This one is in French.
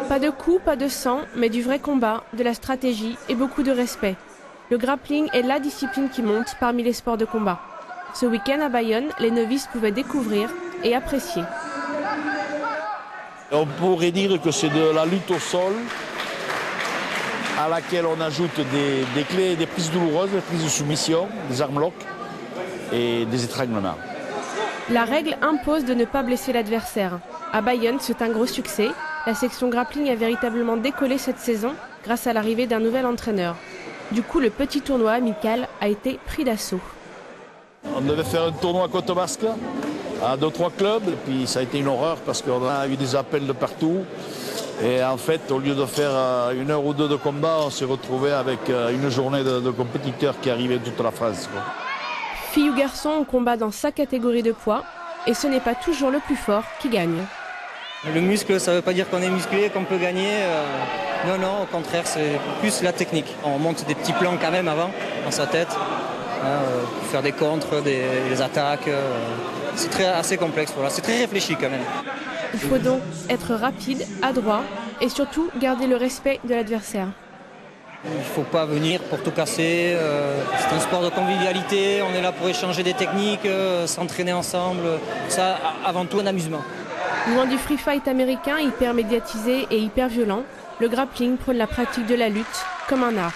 Pas de coups, pas de sang, mais du vrai combat, de la stratégie et beaucoup de respect. Le grappling est la discipline qui monte parmi les sports de combat. Ce week-end à Bayonne, les novices pouvaient découvrir et apprécier. On pourrait dire que c'est de la lutte au sol à laquelle on ajoute des clés, des prises douloureuses, des prises de soumission, des armlocks et des étranglements. La règle impose de ne pas blesser l'adversaire. À Bayonne, c'est un gros succès. La section grappling a véritablement décollé cette saison grâce à l'arrivée d'un nouvel entraîneur. Du coup, le petit tournoi amical a été pris d'assaut. On devait faire un tournoi à Côte-Basque à 2-3 clubs, et puis ça a été une horreur parce qu'on a eu des appels de partout. Et en fait, au lieu de faire 1 heure ou 2 de combat, on s'est retrouvé avec une journée de compétiteurs qui arrivaient de toute la France, quoi. Filles ou garçons, on combat dans sa catégorie de poids et ce n'est pas toujours le plus fort qui gagne. Le muscle, ça ne veut pas dire qu'on est musclé, qu'on peut gagner. Non, non, au contraire, c'est plus la technique. On monte des petits plans quand même avant, dans sa tête, pour faire des contres, des attaques. C'est assez complexe, voilà. C'est très réfléchi quand même. Il faut donc être rapide, adroit et surtout garder le respect de l'adversaire. Il ne faut pas venir pour tout casser. C'est un sport de convivialité, on est là pour échanger des techniques, s'entraîner ensemble. Ça, avant tout, un amusement. Loin du free fight américain hyper médiatisé et hyper violent, le grappling prône la pratique de la lutte comme un art.